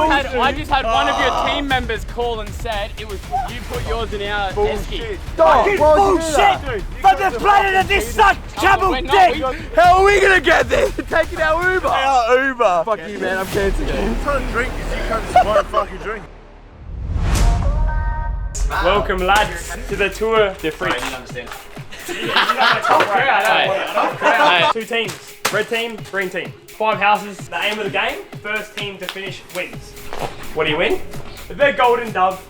just had one of your team members call and said it was you put yours in our esky. Fucking bullshit! But the planet of this such trouble dick! How are we gonna get there? Taking our Uber. Our Uber! Fuck you, man. I'm cancelling it. I'm trying to drink because you can't just fucking drink. Welcome, lads, to the Tour de France. You understand? Two teams. Red team, green team. 5 houses. The aim of the game, first team to finish wins. What do you win? The golden dove.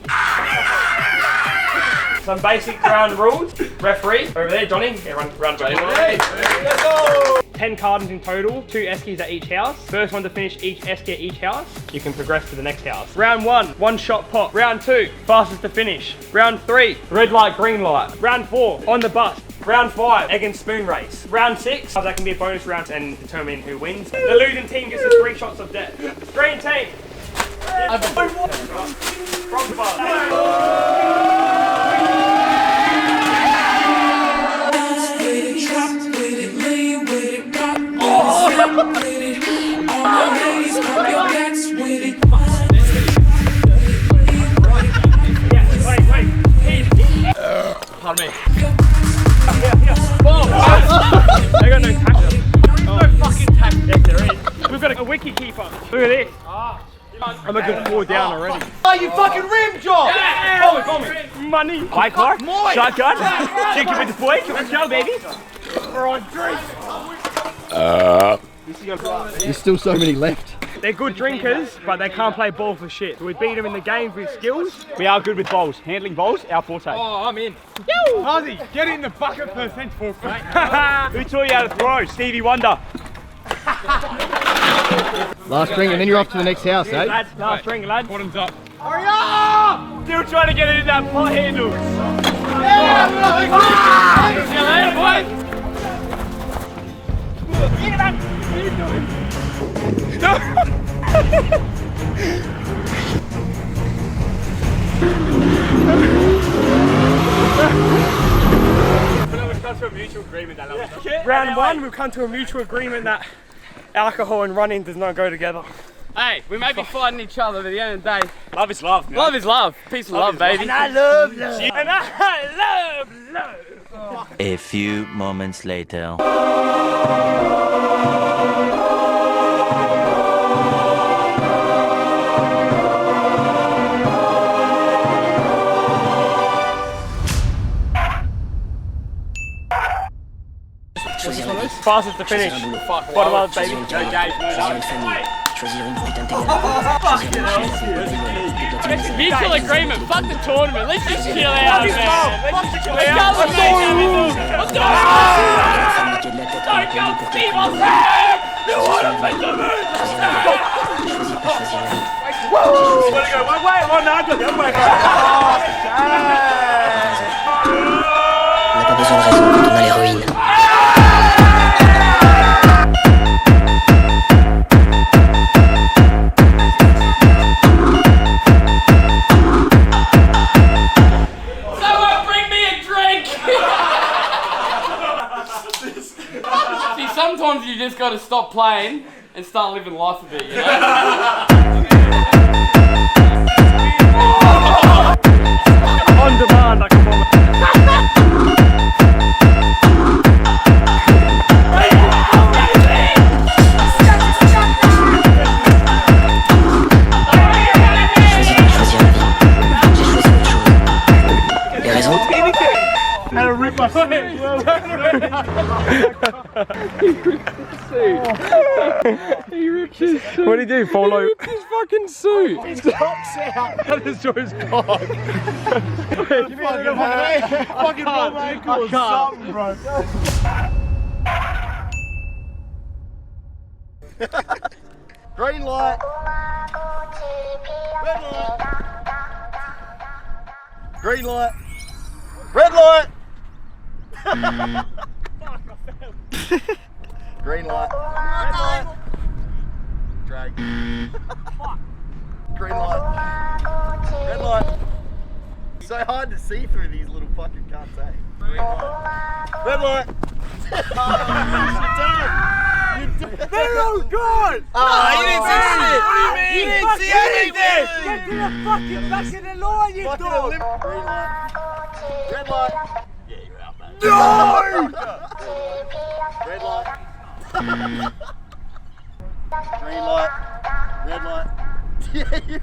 Some basic ground rules. Referee, over there, Johnny. Yeah, run. Let's go! 10 cartons in total, 2 eskies at each house. First one to finish each esky at each house, you can progress to the next house. Round 1, 1 shot pop. Round 2, fastest to finish. Round 3, red light, green light. Round 4, on the bus. Round 5, egg and spoon race. Round 6, that can be a bonus round and determine who wins. The losing team gets the 3 shots of death. Green team. From the bus. Pardon me. They got no tackle. No fucking tackle. Yes, there is. We've got a wiki keeper. Look at this. I'm a good 4 down already. Oh, you fucking rim job! Yeah! Follow me. Money. Bike car. Shotgun. Chicken with the boy. Let's go, baby. We're on drink. There's still so many left. They're good drinkers, but they can't play ball for shit. We beat them in the games with skills. We are good with bowls. Handling bowls, our forte. Oh, I'm in. Ozzy, get in the bucket per cent for free. Who taught you how to throw? Stevie Wonder. Last drink and then you're off to the next house, eh? Lads, last drink, lads. Bottoms up. Hurry up! Still trying to get it in that pot handle. See you later, boys. Look at that. What are you doing? Round 1, we've come to a mutual agreement that alcohol and running does not go together. Hey, we may be fighting each other, but at the end of the day, Love is love, man. love is love. Peace and love, baby. And I love love. And I love love. A few moments later. Fastest to finish. Bottom up, baby. Mutual agreement. Fuck the tournament. Let's just chill out, man. Let's just chill out. Let's go. Don't go Steve on there. You want to make the move. Woo! Wanna go one way? One I go the other way. On n'a pas besoin de raison quand on a l'héroïne. Someone bring me a drink. See, sometimes you just got to stop playing and start living life a bit, you know? On demand, like a woman. And a rip my suit. He ripped his suit. What did he do? Follow? He ripped his fucking suit. His cock's out. That is his cock. Give me a fucking bum ankle or something, bro. Green light. Red light. Green light. Red light. Green light. Red light. Drag. Green light. Red light. So hard to see through these little fucking cunts, eh? Green light. Red light. Oh, They're all gone! Oh, you didn't see shit! What do you mean? You didn't see anything! Get to the fucking back of the line, you dog! Green light. Red light. Yeah, you're out, man. No! Red light. Green light. Red light. Yeah, you.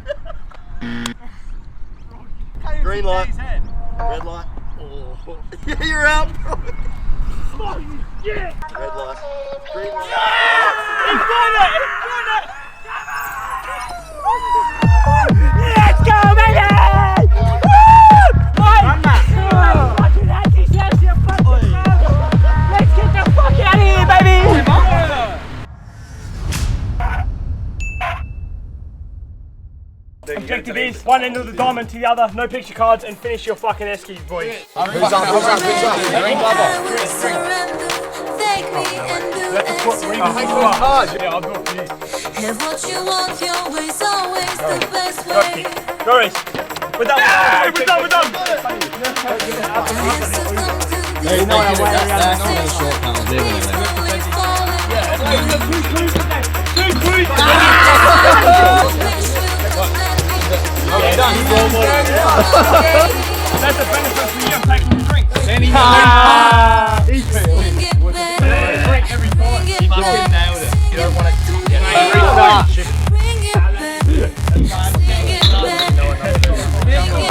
Green light. Red light. Oh. Yeah, you're out, bro. Yeah! Red light. Green light. He's done it! Let's go, baby! Woo! Run that! Fucking anti-slash, you fucking man! Let's get the fuck out of here, baby! Objective is one end of the diamond to the other, no picture cards, and finish your fucking eskies, boys. Who's up? Yeah, I'll go for you. Have what you want, your way's always the best way. Doris, we're done. We're done. There's no way that's not a short panel, That's the benefit for you of taking your drink. Bring it back. Drink every time. You fucking nailed it. You don't want to bring it back. Bring it back. Bring it back. Bring it back to me.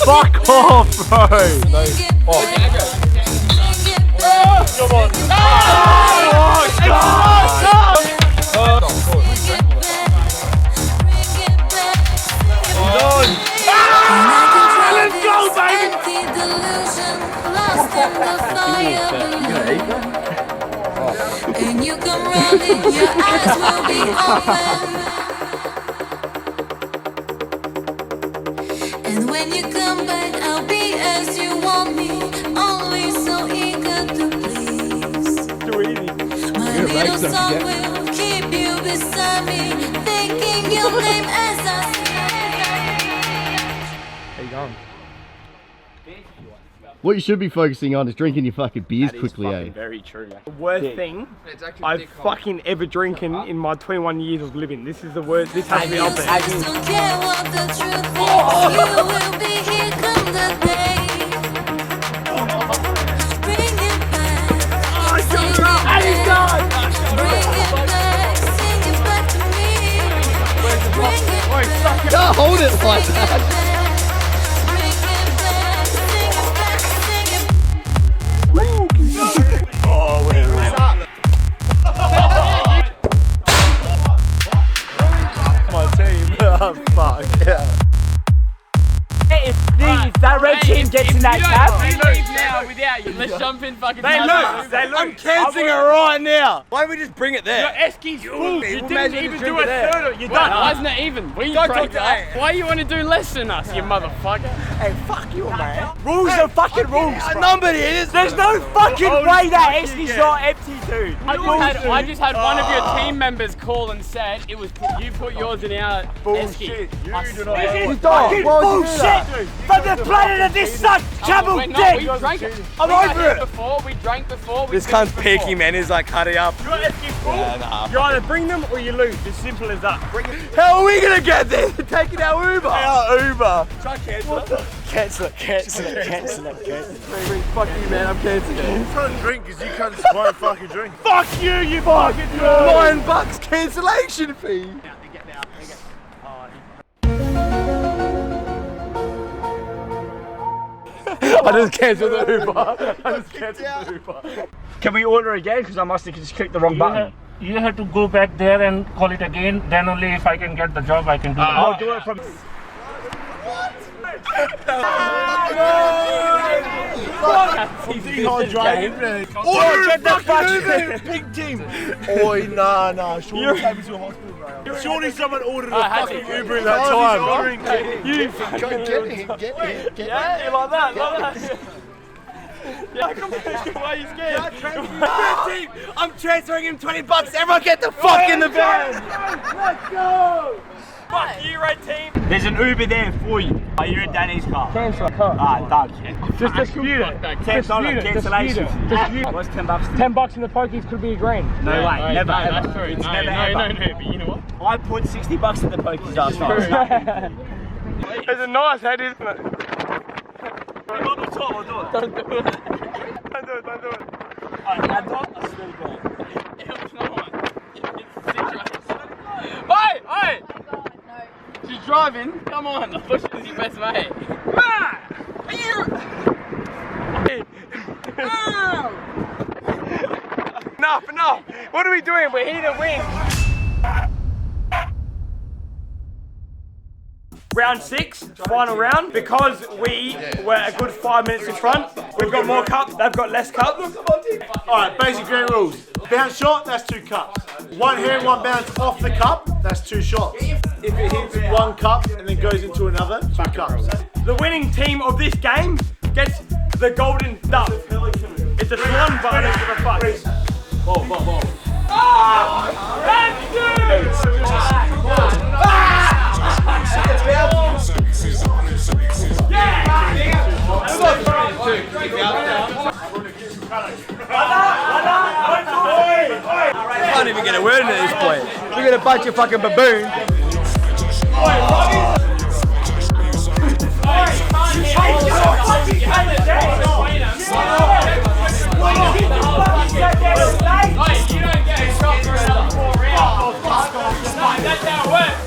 Fuck off, bro. Bring it back. Come on. Let's go, baby! And you come running, your eyes will be open. And when you come back, I'll be as you want me, always so eager to please. My little song will keep you beside me, thinking your name as I What you should be focusing on is drinking your fucking beers quickly, eh? Very true. The worst thing I've fucking ever drinking in my 21 years of living. This is the worst. This has to be up there. don't care what the truth is. You will be here come the day. Bring it back. Sing it back. Bring it back. Sing it back to me. Bring it back. Can't hold it like that. Bring it back. Sing it back. Sing it. If that red team gets in that cab, They lose now without you. Let's jump in fucking. they lose. I'm cancelling it right now. Why don't we just bring it there? Your eski's full. You We'll measure didn't even the do drink a there. third. You're Why done. isn't it even? We Don't break talk to up. me. Why you want to do less than us, you motherfucker? Hey, fuck you, man. Rules are fucking rules. A number here. There's no fucking way that eski's not empty, dude. I just had one of your team members call and said it was you put yours in our esky. This is fucking bullshit from the planet of this suck camel We dick. drank it. I'm We got over here it. before. We drank before. This cunt's peeking, man. He's like, cut it up. Your eski's full. You either bring them or you lose. It's simple as that. How are we gonna get there? Taking our Uber. Our Uber. Try cancel it. Cancel it. Fuck you, man. I'm cancelling it. Trying to drink because you can't won't fucking drink. Fuck you, you fucking $9 cancellation fee. I just cancelled the Uber. Can we order again? Because I must have just clicked the wrong button. You have to go back there and call it again. Then only if I can get the job, I can do I'll that. do it from. Oh, get the fucking pink team. Oi, nah. Shorty take me to a hospital, bro. Surely someone ordered a fucking Uber in that time. You Get him. yeah, you like that, Yeah, come on, why are you scared? I'm transferring him $20. Everyone get the fuck in the van. Let's go! Fuck you, red team. There's an Uber there for you. Are you in Danny's car? Cancel. Car. Ah, done. Just dispute it. $10 Dispute cancellation. it. Dispute it. What's $10? $10 in the pokies could be a grand. No way, never no, ever. that's true. It's No, never no, ever. no, but you know what? I put $60 in the pokies last night. It's a nice head, isn't it? I'll do it. Don't do it, don't do it. Alright, now don't. I swear to God. Hey! She's driving. Come on. I thought she was your best mate. Enough. What are we doing? We're here to win. Round 6, final round. Because we were a good 5 minutes in front, we've got more cups, they've got less cups. Alright, basic game rules. Bounce shot, that's 2 cups. One hand, one bounce off the cup, that's 2 shots. If it hits one cup and then goes into another, 2 cups. The winning team of this game gets the golden duck. It's a swan, but I don't give a fuck. Ball. I can't even get a word into this point. Look at a bunch of fucking baboons. You don't get a shot for another 4 rounds. No, that's how it works.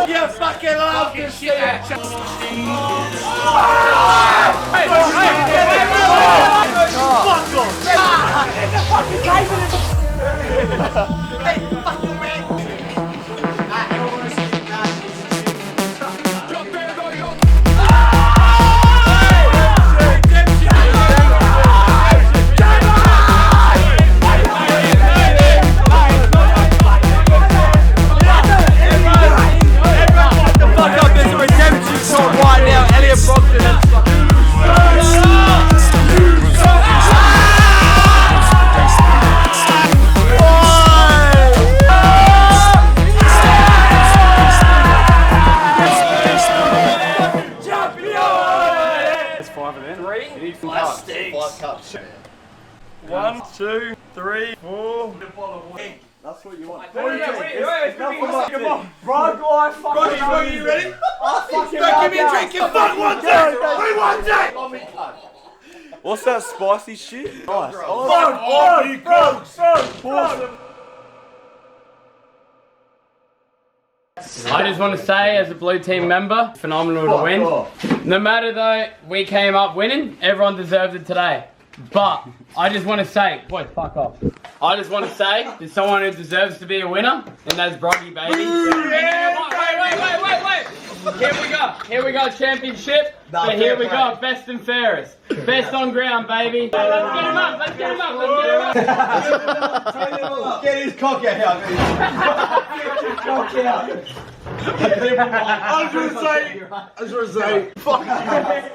You fucking love this shit. One, two, three, four. That's what you want. Wait, Bro, go fucking Are you ready? fucking Give me a drink. Fuck one day. We want that. What's that spicy shit? Nice. I just want to say, as a blue team member, phenomenal to win. No matter though, we came up winning. Everyone deserves it today. But I just want to say, boy, fuck off. I just want to say, there's someone who deserves to be a winner, and that's Broggy, baby. Wait. Here we go, championship. But here we go, best and fairest. Best on ground, baby. Let's get him up. Get his cock out here. I was gonna say, fuck you.